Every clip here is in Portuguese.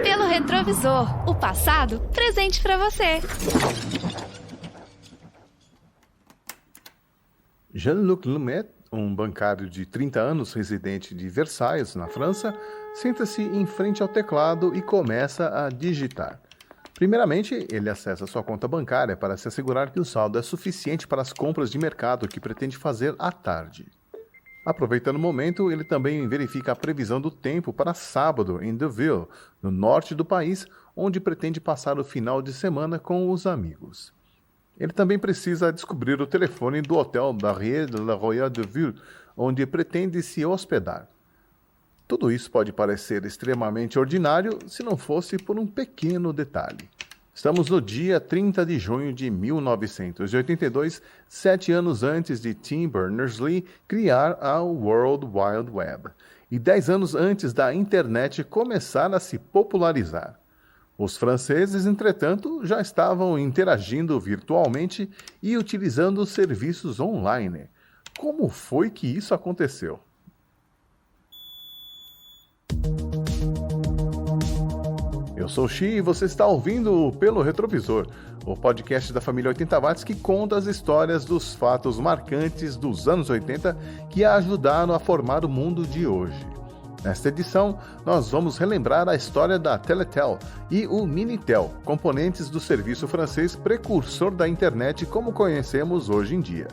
Pelo retrovisor, o passado presente para você. Jean-Luc Lumet, um bancário de 30 anos residente de Versailles, na França, senta-se em frente ao teclado e começa a digitar. Primeiramente, ele acessa sua conta bancária para se assegurar que o saldo é suficiente para as compras de mercado que pretende fazer à tarde. Aproveitando o momento, ele também verifica a previsão do tempo para sábado em Deauville, no norte do país, onde pretende passar o final de semana com os amigos. Ele também precisa descobrir o telefone do Hotel Barrière de la Royale de Ville, onde pretende se hospedar. Tudo isso pode parecer extremamente ordinário se não fosse por um pequeno detalhe. Estamos no dia 30 de junho de 1982, 7 anos antes de Tim Berners-Lee criar a World Wide Web, e 10 anos antes da internet começar a se popularizar. Os franceses, entretanto, já estavam interagindo virtualmente e utilizando serviços online. Como foi que isso aconteceu? Eu sou o Xi e você está ouvindo o Pelo Retrovisor, o podcast da família 80 Watts que conta as histórias dos fatos marcantes dos anos 80 que a ajudaram a formar o mundo de hoje. Nesta edição, nós vamos relembrar a história da Teletel e o Minitel, componentes do serviço francês precursor da internet como conhecemos hoje em dia.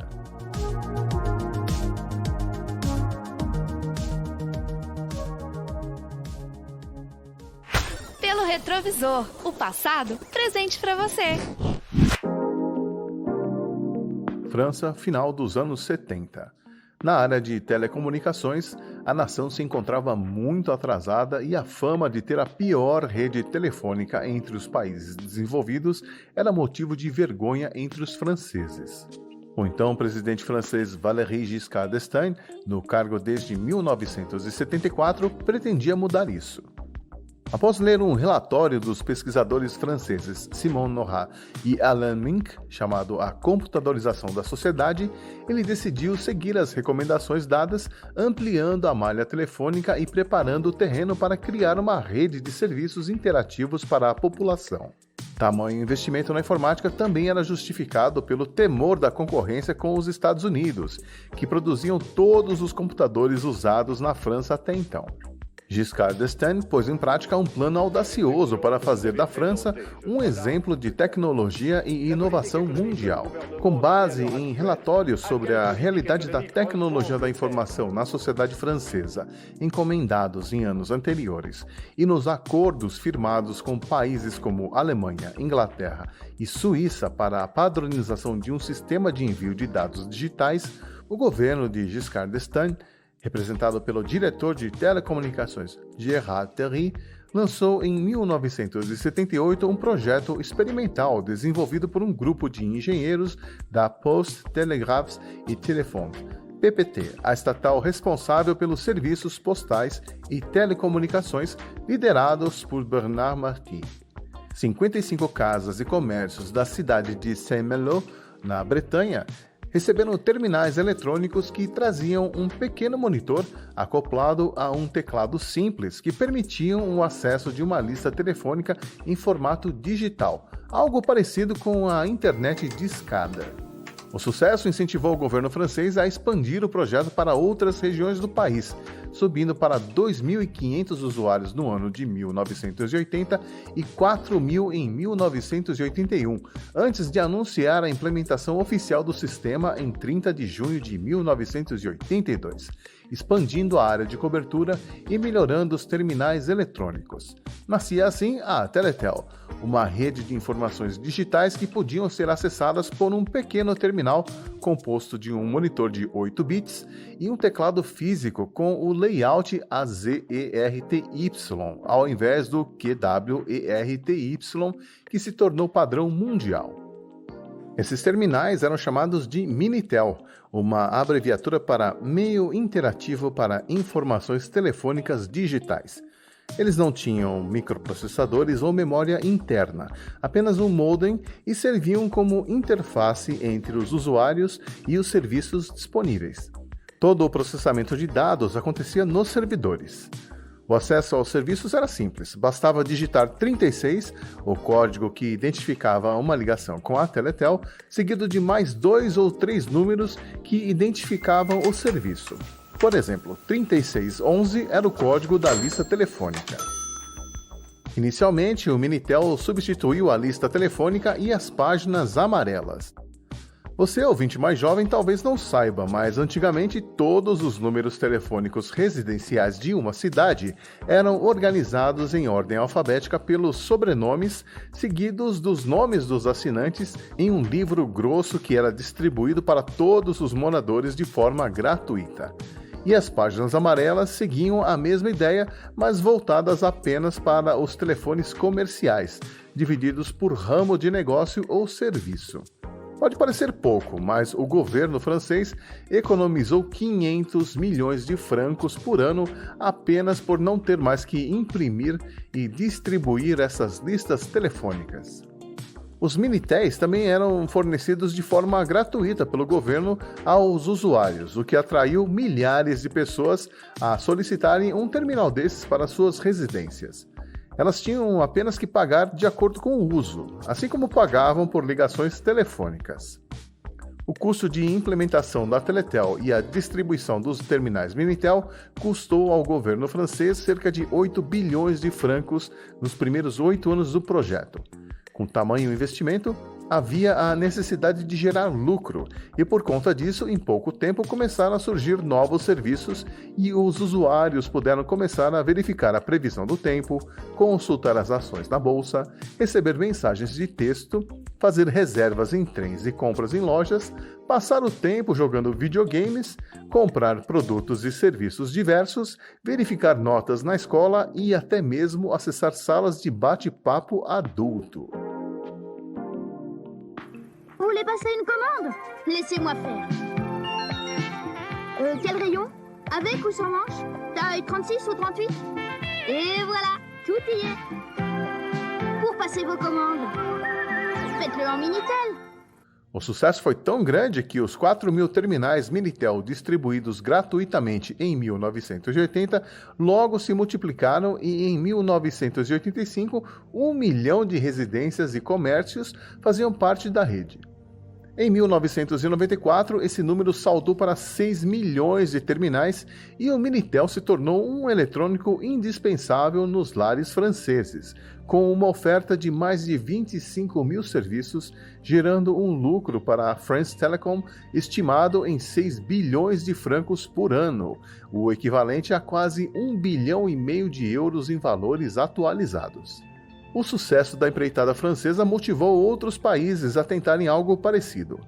Pelo retrovisor, o passado presente para você. França, final dos anos 70. Na área de telecomunicações, a nação se encontrava muito atrasada e a fama de ter a pior rede telefônica entre os países desenvolvidos era motivo de vergonha entre os franceses. O então presidente francês Valéry Giscard d'Estaing, no cargo desde 1974, pretendia mudar isso. Após ler um relatório dos pesquisadores franceses Simon Nora e Alain Mink, chamado A Computadorização da Sociedade, ele decidiu seguir as recomendações dadas, ampliando a malha telefônica e preparando o terreno para criar uma rede de serviços interativos para a população. Tamanho investimento na informática também era justificado pelo temor da concorrência com os Estados Unidos, que produziam todos os computadores usados na França até então. Giscard d'Estaing pôs em prática um plano audacioso para fazer da França um exemplo de tecnologia e inovação mundial. Com base em relatórios sobre a realidade da tecnologia da informação na sociedade francesa, encomendados em anos anteriores, e nos acordos firmados com países como Alemanha, Inglaterra e Suíça para a padronização de um sistema de envio de dados digitais, o governo de Giscard d'Estaing, representado pelo diretor de telecomunicações Gerard Terry, lançou em 1978 um projeto experimental desenvolvido por um grupo de engenheiros da Poste, Telegraphes et Téléphone, PPT, a estatal responsável pelos serviços postais e telecomunicações liderados por Bernard Marty. 55 casas e comércios da cidade de Saint-Malo, na Bretanha, receberam terminais eletrônicos que traziam um pequeno monitor acoplado a um teclado simples que permitiam o acesso de uma lista telefônica em formato digital, algo parecido com a internet discada. O sucesso incentivou o governo francês a expandir o projeto para outras regiões do país, subindo para 2.500 usuários no ano de 1980 e 4.000 em 1981, antes de anunciar a implementação oficial do sistema em 30 de junho de 1982, expandindo a área de cobertura e melhorando os terminais eletrônicos. Nascia assim a Teletel, uma rede de informações digitais que podiam ser acessadas por um pequeno terminal composto de um monitor de 8 bits e um teclado físico com o layout AZERTY, ao invés do QWERTY, que se tornou padrão mundial. Esses terminais eram chamados de Minitel, uma abreviatura para Meio Interativo para Informações Telefônicas Digitais. Eles não tinham microprocessadores ou memória interna, apenas um modem e serviam como interface entre os usuários e os serviços disponíveis. Todo o processamento de dados acontecia nos servidores. O acesso aos serviços era simples, bastava digitar 36, o código que identificava uma ligação com a Teletel, seguido de mais 2 ou 3 números que identificavam o serviço. Por exemplo, 3611 era o código da lista telefônica. Inicialmente, o Minitel substituiu a lista telefônica e as páginas amarelas. Você, ouvinte mais jovem, talvez não saiba, mas antigamente todos os números telefônicos residenciais de uma cidade eram organizados em ordem alfabética pelos sobrenomes, seguidos dos nomes dos assinantes, em um livro grosso que era distribuído para todos os moradores de forma gratuita. E as páginas amarelas seguiam a mesma ideia, mas voltadas apenas para os telefones comerciais, divididos por ramo de negócio ou serviço. Pode parecer pouco, mas o governo francês economizou 500 milhões de francos por ano apenas por não ter mais que imprimir e distribuir essas listas telefônicas. Os Minitéis também eram fornecidos de forma gratuita pelo governo aos usuários, o que atraiu milhares de pessoas a solicitarem um terminal desses para suas residências. Elas tinham apenas que pagar de acordo com o uso, assim como pagavam por ligações telefônicas. O custo de implementação da Teletel e a distribuição dos terminais Minitel custou ao governo francês cerca de 8 bilhões de francos nos primeiros 8 anos do projeto. Com tamanho investimento, havia a necessidade de gerar lucro e, por conta disso, em pouco tempo começaram a surgir novos serviços e os usuários puderam começar a verificar a previsão do tempo, consultar as ações na bolsa, receber mensagens de texto, fazer reservas em trens e compras em lojas, passar o tempo jogando videogames, comprar produtos e serviços diversos, verificar notas na escola e até mesmo acessar salas de bate-papo adulto. Vous voulez passer une commande? Laissez-moi faire. Quel rayon? Avec ou sans manche? Taille 36 ou 38? Et voilà, tout y est. Pour passer vos commandes, faites-le en Minitel. O sucesso foi tão grande que os 4.000 terminais Minitel distribuídos gratuitamente em 1980 logo se multiplicaram e em 1985 1 milhão de residências e comércios faziam parte da rede. Em 1994, esse número saltou para 6 milhões de terminais e o Minitel se tornou um eletrônico indispensável nos lares franceses, com uma oferta de mais de 25 mil serviços, gerando um lucro para a France Telecom estimado em 6 bilhões de francos por ano, o equivalente a quase 1,5 bilhão de euros em valores atualizados. O sucesso da empreitada francesa motivou outros países a tentarem algo parecido.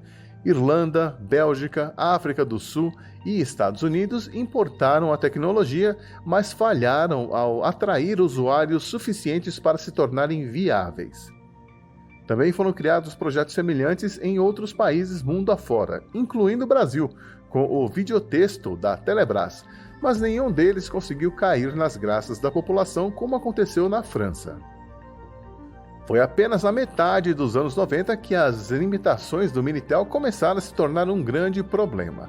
Irlanda, Bélgica, África do Sul e Estados Unidos importaram a tecnologia, mas falharam ao atrair usuários suficientes para se tornarem viáveis. Também foram criados projetos semelhantes em outros países mundo afora, incluindo o Brasil, com o videotexto da Telebrás, mas nenhum deles conseguiu cair nas graças da população como aconteceu na França. Foi apenas na metade dos anos 90 que as limitações do Minitel começaram a se tornar um grande problema.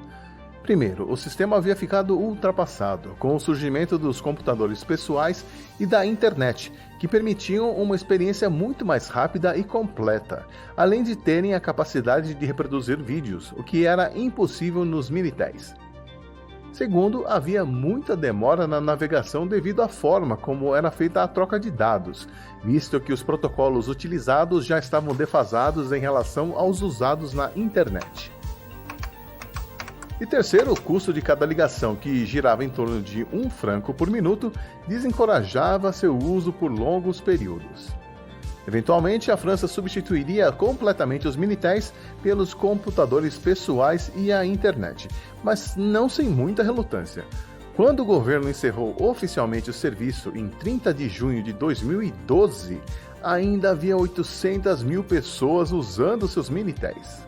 Primeiro, o sistema havia ficado ultrapassado com o surgimento dos computadores pessoais e da internet, que permitiam uma experiência muito mais rápida e completa, além de terem a capacidade de reproduzir vídeos, o que era impossível nos Minitéis. Segundo, havia muita demora na navegação devido à forma como era feita a troca de dados, visto que os protocolos utilizados já estavam defasados em relação aos usados na internet. E terceiro, o custo de cada ligação, que girava em torno de 1 franco por minuto, desencorajava seu uso por longos períodos. Eventualmente, a França substituiria completamente os Minitéis pelos computadores pessoais e a internet, mas não sem muita relutância. Quando o governo encerrou oficialmente o serviço em 30 de junho de 2012, ainda havia 800 mil pessoas usando seus Minitéis.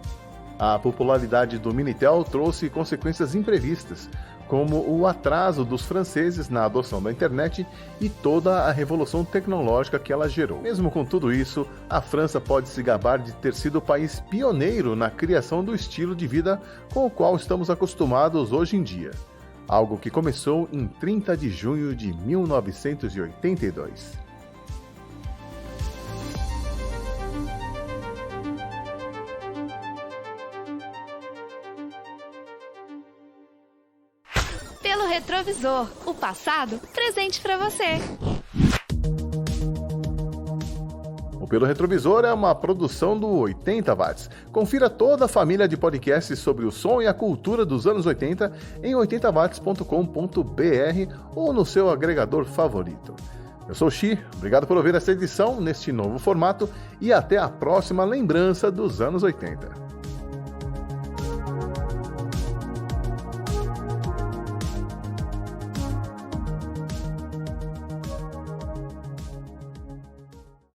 A popularidade do Minitel trouxe consequências imprevistas, como o atraso dos franceses na adoção da internet e toda a revolução tecnológica que ela gerou. Mesmo com tudo isso, a França pode se gabar de ter sido o país pioneiro na criação do estilo de vida com o qual estamos acostumados hoje em dia. algo que começou em 30 de junho de 1982. Pelo retrovisor, o passado presente para você. O Pelo Retrovisor é uma produção do 80 Watts. Confira toda a família de podcasts sobre o som e a cultura dos anos 80 em 80watts.com.br ou no seu agregador favorito. Eu sou o Xi, obrigado por ouvir essa edição neste novo formato e até a próxima lembrança dos anos 80.